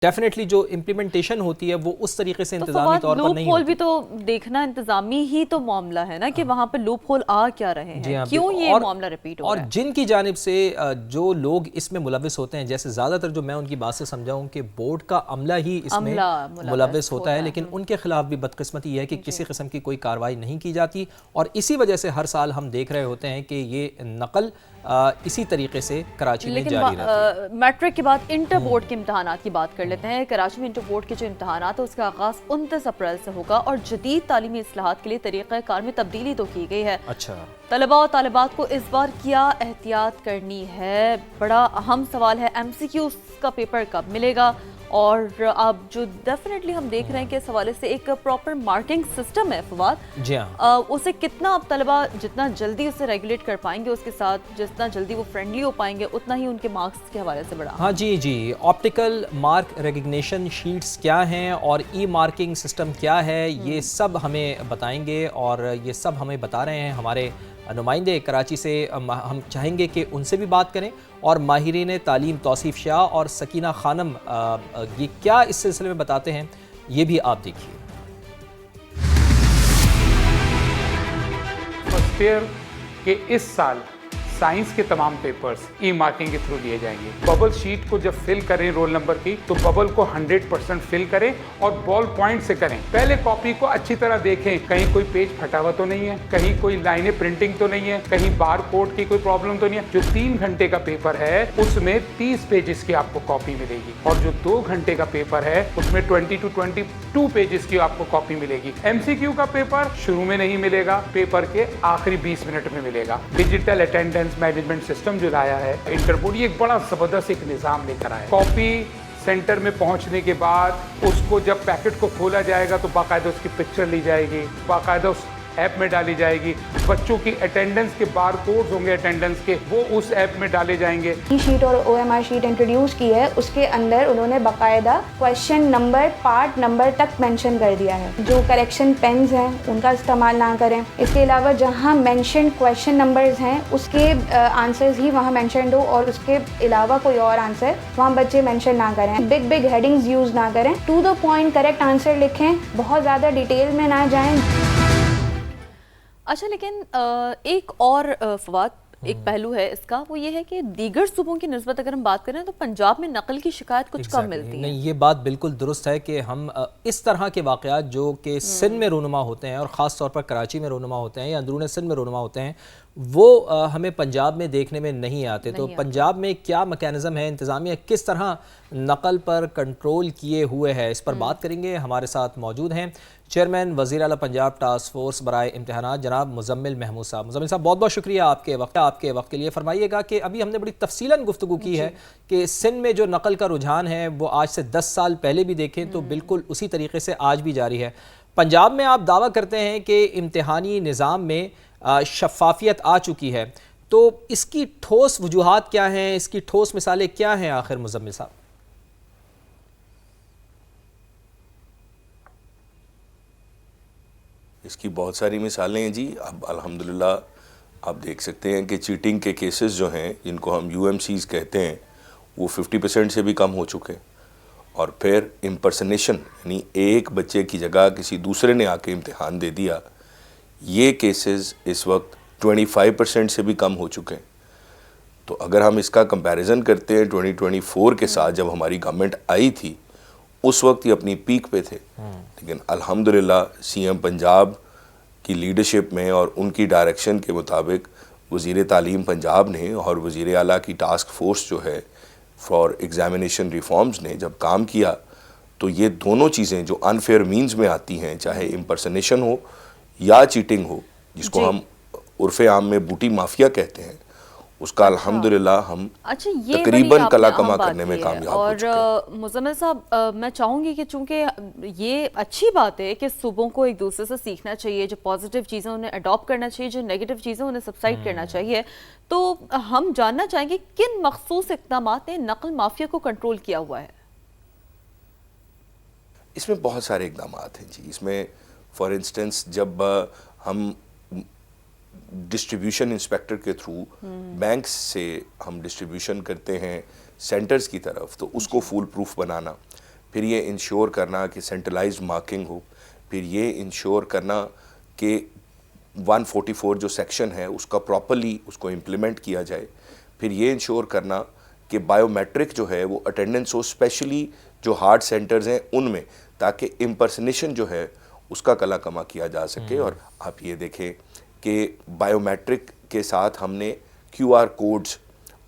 Definitely جو implementation ہوتی ہے وہ اس طریقے سے انتظامی طور پر نہیں لوپ ہول بھی تو دیکھنا انتظامی ہی تو معاملہ ہے نا کہ وہاں پہ لوپ ہول آ کیا رہے ہیں، کیوں یہ معاملہ ریپیٹ ہو رہا ہے، اور جن کی جانب سے جو لوگ اس میں ملوث ہوتے ہیں، جیسے زیادہ تر جو میں ان کی بات سے سمجھا ہوں کہ بورڈ کا عملہ ہی اس میں ملوث ہوتا ہے، لیکن ان کے خلاف بھی بدقسمتی یہ ہے کہ کسی قسم کی کوئی کارروائی نہیں کی جاتی، اور اسی وجہ سے ہر سال ہم دیکھ رہے ہوتے ہیں کہ یہ نقل اسی طریقے سے کراچی میں جاری رہتی ہے۔ میٹرک کے بعد انٹر بورڈ کے امتحانات کی بات کر لیتے ہیں۔ کراچی میں انٹر بورڈ کے جو امتحانات ہیں اس کا آغاز 29 اپریل سے ہوگا، اور جدید تعلیمی اصلاحات کے لیے طریقہ کار میں تبدیلی تو کی گئی ہے۔ اچھا، طلباء و طالبات کو اس بار کیا احتیاط کرنی ہے؟ بڑا اہم سوال ہے۔ ایم سی کیو کا پیپر کب ملے گا؟ اور اب جو ڈیفینیٹلی ہم دیکھ رہے ہیں کہ اس حوالے سے ایک پراپر مارکنگ سسٹم ہے فواد، جی ہاں، اسے کتنا اب طلبہ جتنا جلدی اسے ریگولیٹ کر پائیں گے، اس کے ساتھ جتنا جلدی وہ فرینڈلی ہو پائیں گے، اتنا ہی ان کے مارکس کے حوالے سے بڑھا۔ ہاں جی، آپٹیکل مارک ریکگنیشن شیٹس کیا ہیں اور ای مارکنگ سسٹم کیا ہے، یہ سب ہمیں بتائیں گے، اور یہ سب ہمیں بتا رہے ہیں ہمارے نمائندے کراچی سے۔ ہم چاہیں گے کہ ان سے بھی بات کریں، اور ماہرین تعلیم توصیف شاہ اور سکینہ خانم یہ کیا اس سلسلے میں بتاتے ہیں، یہ بھی آپ دیکھیے۔ ایٹماسفیئر کہ اس سال سائنس کے تمام پیپرز ای مارکنگ کے تھرو لیے جائیں گے۔ ببل شیٹ کو جب فل کریں رول نمبر کی تو ببل کو 100% فل کریں اور بال پوائنٹ سے کریں۔ پہلے کاپی کو اچھی طرح دیکھیں، کہیں کوئی پیج پھٹا ہوا تو نہیں ہے، کہیں کوئی لائنیں پرنٹنگ تو نہیں ہے، کہیں بار کوڈ کی کوئی پرابلم تو نہیں ہے۔ جو 3 گھنٹے کا پیپر ہے اس میں 30 پیجز کی آپ کو کاپی ملے گی، اور جو 2 گھنٹے کا پیپر ہے اس میں 20 to 22 پیجز کی آپ کو کاپی ملے گی۔ ایم سی کیو کا پیپر شروع میں نہیں ملے گا، پیپر کے آخری 20 منٹ میں ملے گا۔ ڈیجیٹل اٹینڈنس مینجمنٹ سسٹم جو لایا ہے انٹر بورڈ، یہ ایک بڑا زبردست ایک نظام لے کر آیا ہے۔ کاپی سینٹر میں پہنچنے کے بعد اس کو جب پیکٹ کو کھولا جائے گا تو باقاعدہ اس کی پکچر لی جائے گی، باقاعدہ اس ایپ میں ڈالی جائے گی۔ بچوں کی اٹینڈنس کے بار کوڈز ہوں گے اٹینڈنس کے، وہ اس ایپ میں ڈالے جائیں گے۔ شیٹ اور O M R sheet introduce کی ہے، اس کے اندر انہوں نے باقاعدہ کویشچن نمبر پارٹ نمبر تک مینشن کر دیا ہے۔ جو کریکشن پینز ہیں ان کا استعمال نہ کریں۔ اس کے علاوہ جہاں مینشن کویشچن نمبرز ہیں اس کے آنسرز ہی وہاں مینشنڈ ہو، اور اس کے علاوہ کوئی اور آنسر وہاں بچے مینشن نہ کریں۔ بگ ہیڈنگز یوز نہ کریں، to the point correct answer لکھیں، بہت زیادہ ڈیٹیل میں نہ جائیں۔ اچھا، لیکن ایک اور فواد ایک پہلو ہے اس کا، وہ یہ ہے کہ دیگر صوبوں کی نسبت اگر ہم بات کریں تو پنجاب میں نقل کی شکایت کچھ کم ملتی ہے۔ نہیں، یہ بات بالکل درست ہے کہ ہم اس طرح کے واقعات جو کہ سندھ میں رونما ہوتے ہیں، اور خاص طور پر کراچی میں رونما ہوتے ہیں یا اندرون سندھ میں رونما ہوتے ہیں، وہ ہمیں پنجاب میں دیکھنے میں نہیں آتے۔ تو پنجاب میں کیا میکینزم ہے، انتظامیہ کس طرح نقل پر کنٹرول کیے ہوئے ہے، اس پر بات کریں گے۔ ہمارے ساتھ موجود ہیں چیئرمین وزیر اعلیٰ پنجاب ٹاسک فورس برائے امتحانات جناب مزمل محمود صاحب۔ مزمل صاحب، بہت بہت شکریہ آپ کے وقت کے لیے۔ فرمائیے گا کہ ابھی ہم نے بڑی تفصیلاً گفتگو کی ہے کہ سندھ میں جو نقل کا رجحان ہے وہ آج سے 10 سال پہلے بھی دیکھیں تو بالکل اسی طریقے سے آج بھی جاری ہے۔ پنجاب میں آپ دعویٰ کرتے ہیں کہ امتحانی نظام میں شفافیت آ چکی ہے، تو اس کی ٹھوس وجوہات کیا ہیں، اس کی ٹھوس مثالیں کیا ہیں آخر مزمل صاحب؟ اس کی بہت ساری مثالیں ہیں جی۔ اب الحمدللہ آپ دیکھ سکتے ہیں کہ چیٹنگ کے کیسز جو ہیں جن کو ہم یو ایم سیز کہتے ہیں وہ 50% سے بھی کم ہو چکے، اور پھر امپرسنیشن یعنی ایک بچے کی جگہ کسی دوسرے نے آ کے امتحان دے دیا، یہ کیسز اس وقت 25% سے بھی کم ہو چکے ہیں۔ تو اگر ہم اس کا کمپیریزن کرتے ہیں 2024 کے ساتھ جب ہماری گورنمنٹ آئی تھی، اس وقت یہ اپنی پیک پہ تھے، لیکن الحمدللہ سی ایم پنجاب کی لیڈرشپ میں اور ان کی ڈائریکشن کے مطابق وزیر تعلیم پنجاب نے اور وزیر اعلیٰ کی ٹاسک فورس جو ہے فار ایگزامینیشن ریفارمز نے جب کام کیا، تو یہ دونوں چیزیں جو انفیئر مینز میں آتی ہیں، چاہے امپرسنیشن ہو یا چیٹنگ ہو، جس کو ہم عرف عام میں بوٹی مافیا کہتے ہیں، اس کا الحمدللہ ہم تقریباً کلا کما کرنے میں کامیاب ہو چکے ہیں۔ اور مزمل صاحب، میں چاہوں گی کہ چونکہ یہ اچھی بات ہے کہ صوبوں کو ایک دوسرے سے سیکھنا چاہیے، جو پازیٹیو چیزیں انہیں اڈاپٹ کرنا چاہیے، جو نیگیٹو چیزیں انہیں سبسائڈ کرنا چاہیے، تو ہم جاننا چاہیں گے کن مخصوص اقدامات نے نقل مافیا کو کنٹرول کیا ہوا ہے؟ اس میں بہت سارے اقدامات ہیں جی۔ اس میں فار انسٹنس جب ہم ڈسٹریبیوشن انسپیکٹر کے تھرو بینکس سے ہم ڈسٹریبیوشن کرتے ہیں سینٹرز کی طرف، تو اس کو فول پروف بنانا، پھر یہ انشور کرنا کہ سینٹرلائزڈ مارکنگ ہو، پھر یہ انشور کرنا کہ 144 جو سیکشن ہے اس کا پراپرلی اس کو امپلیمنٹ کیا جائے، پھر یہ انشور کرنا کہ بائیو میٹرک جو ہے وہ اٹینڈنس ہو، اسپیشلی جو ہارڈ سینٹرز ہیں ان میں، تاکہ امپرسنیشن جو ہے اس کا کلا کما کیا جا سکے۔ اور آپ یہ دیکھیں کہ بائیو میٹرک کے ساتھ ہم نے کیو آر کوڈز،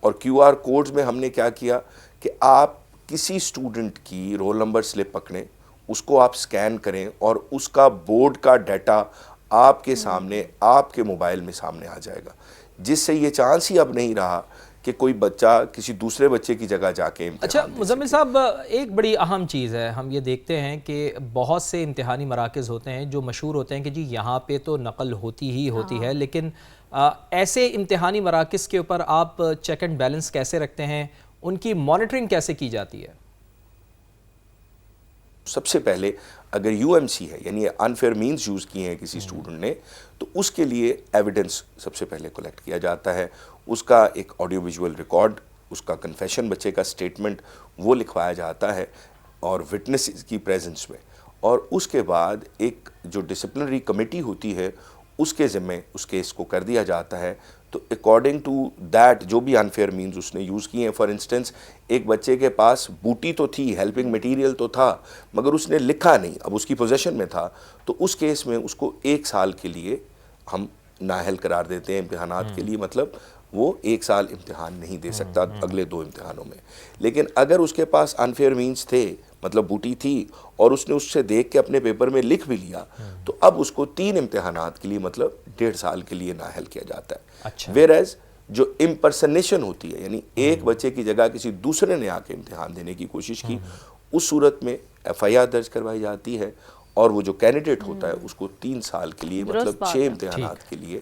اور کیو آر کوڈز میں ہم نے کیا کیا کہ آپ کسی اسٹوڈنٹ کی رول نمبر سلپ پکڑیں، اس کو آپ سکین کریں اور اس کا بورڈ کا ڈیٹا آپ کے سامنے، آپ کے موبائل میں سامنے آ جائے گا، جس سے یہ چانس ہی اب نہیں رہا کہ کوئی بچہ کسی دوسرے بچے کی جگہ جا کے امتحان اچھا مزمل صاحب، ایک بڑی اہم چیز ہے، ہم یہ دیکھتے ہیں کہ بہت سے امتحانی مراکز ہوتے ہیں جو مشہور ہوتے ہیں کہ جی یہاں پہ تو نقل ہوتی ہی ہوتی ہے، لیکن ایسے امتحانی مراکز کے اوپر آپ چیک اینڈ بیلنس کیسے رکھتے ہیں، ان کی مانیٹرنگ کیسے کی جاتی ہے؟ سب سے پہلے اگر یو ایم سی ہے، یعنی انفیئر مینز یوز کیے ہیں کسی اسٹوڈنٹ نے، تو اس کے لیے ایویڈنس سب سے پہلے کلیکٹ کیا جاتا ہے، اس کا ایک آڈیو ویژول ریکارڈ، اس کا کنفیشن، بچے کا اسٹیٹمنٹ وہ لکھوایا جاتا ہے اور وٹنس کی پریزنس میں، اور اس کے بعد ایک جو ڈسپلنری کمیٹی ہوتی ہے اس کے ذمے اس کیس کو کر دیا جاتا ہے۔ تو اکارڈنگ ٹو دیٹ جو بھی انفیئر مینز اس نے یوز کیے ہیں، فار انسٹنس ایک بچے کے پاس بوٹی تو تھی، ہیلپنگ مٹیریل تو تھا، مگر اس نے لکھا نہیں، اب اس کی پوزیشن میں تھا، تو اس کیس میں اس کو 1 سال کے لیے ہم نااہل قرار دیتے ہیں امتحانات کے لیے، مطلب وہ 1 سال امتحان نہیں دے سکتا اگلے 2 امتحانوں میں۔ لیکن اگر اس کے پاس انفیئر مینز تھے، مطلب بوٹی تھی، اور اس نے اس سے دیکھ کے اپنے پیپر میں لکھ بھی لیا، تو اب اس کو 3 امتحانات کے لیے مطلب 1.5 سال کے لیے نااہل کیا جاتا ہے۔ ویئرایز جو امپرسنیشن ہوتی ہے، یعنی ایک بچے کی جگہ کسی دوسرے نے آ کے امتحان دینے کی کوشش کی، اس صورت میں ایف آئی آر درج کروائی جاتی ہے، اور وہ جو کینڈیڈیٹ ہوتا ہے اس کو 3 سال کے لیے مطلب 6 امتحانات کے لیے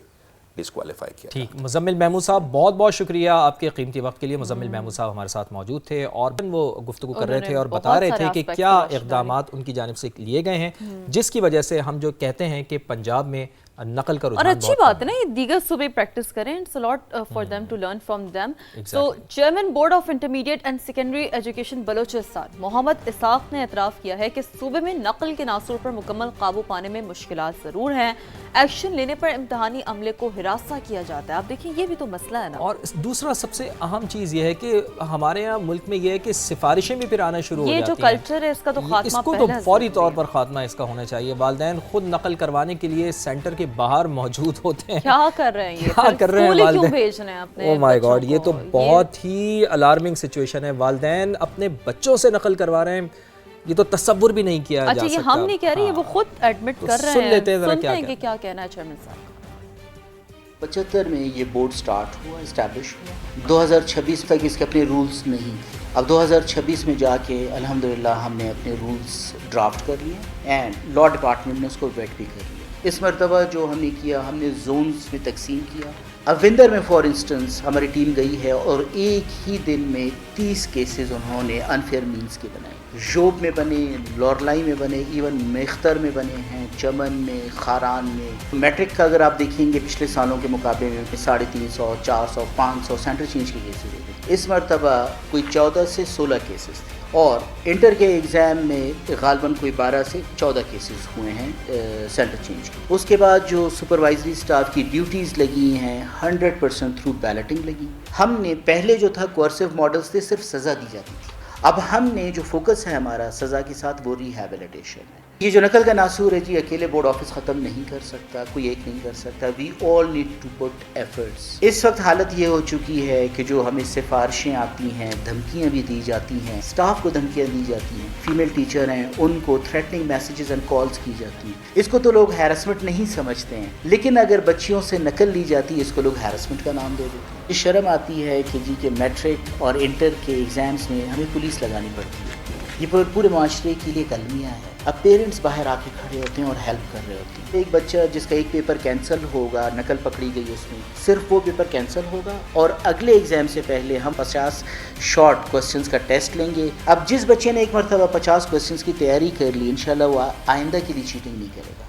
ڈسکوالیفائی کیا۔ ٹھیک، مزمل محمود صاحب بہت بہت شکریہ آپ کے قیمتی وقت کے لیے۔ مزمل محمود صاحب ہمارے ساتھ موجود تھے اور وہ گفتگو کر رہے تھے اور بتا رہے تھے کہ کیا اقدامات ان کی جانب سے لیے گئے ہیں جس کی وجہ سے ہم جو کہتے ہیں کہ پنجاب میں نقل کا رجحان، اور اچھی بات ہے نا، یہ دیگر صوبے پریکٹس کریں، it's a lot for them to learn from them. تو chairman board of intermediate and secondary education Balochistan Muhammad Ishaq نے اعتراف کیا ہے کہ صوبے میں نقل کے ناصر پر مکمل قابو پانے میں مشکلات ضرور ہیں، ایکشن لینے پر امتحانی عملے کو ہراساں کیا جاتا ہے۔ آپ دیکھیں یہ بھی تو مسئلہ ہے نا۔ اور دوسرا سب سے اہم چیز یہ ہے کہ ہمارے یہاں ملک میں یہ ہے کہ سفارشیں بھی پھر آنا شروع ہو جاتی ہیں، یہ جو کلچر ہے اس کا تو خاتمہ اس کو تو فوری طور پر خاتمہ اس کا ہونا چاہیے۔ والدین خود نقل کروانے کے لیے سینٹر کے باہر موجود ہوتے ہیں، کیا کر رہے ہیں، یہ کیا کر رہے ہیں کیوں بھیج رہے ہیں اپنے او مائی گاڈ، یہ تو بہت ہی الارمنگ سچویشن ہے۔ والدین اپنے بچوں سے نقل کروا رہے ہیں، یہ تو تصور بھی نہیں کیا جا سکتا۔ اچھا یہ ہم نہیں کہہ رہے، یہ وہ خود ایڈمٹ کر رہے ہیں، سنتے ہیں کہ کیا کہنا ہے چیئرمین صاحب۔ 75 میں یہ بورڈ سٹارٹ ہوا، اسٹیبلش ہوا، 2026 تک اس کے اپنے رولز نہیں، اب 2026 میں جا کے الحمدللہ ہم نے اپنے رولز ڈرافٹ کر لیے اینڈ لا ڈپارٹمنٹ نے اس کو ویٹ بھی کر لیا۔ اس مرتبہ جو ہم نے کیا، ہم نے زونز میں تقسیم کیا۔ اویندر میں فار انسٹنس ہماری ٹیم گئی ہے اور ایک ہی دن میں 30 کیسز انہوں نے انفیئر مینز کے بنائے، ژوب میں بنے، لورلائی میں بنے، ایون میختر میں بنے ہیں، چمن میں، خاران میں۔ میٹرک کا اگر آپ دیکھیں گے پچھلے سالوں کے مقابلے میں 350، 400، 500 سینٹر چینج کے کیسز ہوتے، اس مرتبہ کوئی 14 سے 16 کیسز تھے، اور انٹر کے ایگزام میں غالباً کوئی 12 سے 14 کیسز ہوئے ہیں سینٹر چینج کے۔ اس کے بعد جو سپروائزری سٹاف کی ڈیوٹیز لگی ہیں 100% تھرو بیلٹنگ لگی۔ ہم نے پہلے جو تھا کوئرسو ماڈلز تھے، صرف سزا دی جاتی تھی، اب ہم نے جو فوکس ہے ہمارا سزا کے ساتھ وہ ریہیبلیٹیشن ہے۔ یہ جو نقل کا ناصور ہے جی، اکیلے بورڈ آفس ختم نہیں کر سکتا، کوئی ایک نہیں کر سکتا، we all need to put efforts. اس وقت حالت یہ ہو چکی ہے کہ جو ہمیں سفارشیں آتی ہیں، دھمکیاں بھی دی جاتی ہیں، سٹاف کو دھمکیاں دی جاتی ہیں، فیمیل ٹیچر ہیں ان کو تھریٹننگ میسیجز اینڈ کالز کی جاتی ہیں۔ اس کو تو لوگ ہیراسمنٹ نہیں سمجھتے ہیں، لیکن اگر بچیوں سے نقل لی جاتی ہے اس کو لوگ ہیراسمنٹ کا نام دے دیتے ہیں۔ شرم آتی ہے کہ جی کہ میٹرک اور انٹر کے ایگزامس میں ہمیں پولیس لگانی پڑتی ہے، یہ پورے معاشرے کے لیے المیہ ہے۔ اب پیرنٹس باہر آ کے کھڑے ہوتے ہیں اور ہیلپ کر رہے ہوتے ہیں۔ ایک بچہ جس کا ایک پیپر کینسل ہوگا، نقل پکڑی گئی اس میں، صرف وہ پیپر کینسل ہوگا اور اگلے ایگزام سے پہلے ہم 50 شارٹ کوسچنز کا ٹیسٹ لیں گے۔ اب جس بچے نے ایک مرتبہ 50 کوسچنز کی تیاری کر لی، انشاءاللہ وہ آئندہ کے لیے چیٹنگ نہیں کرے گا۔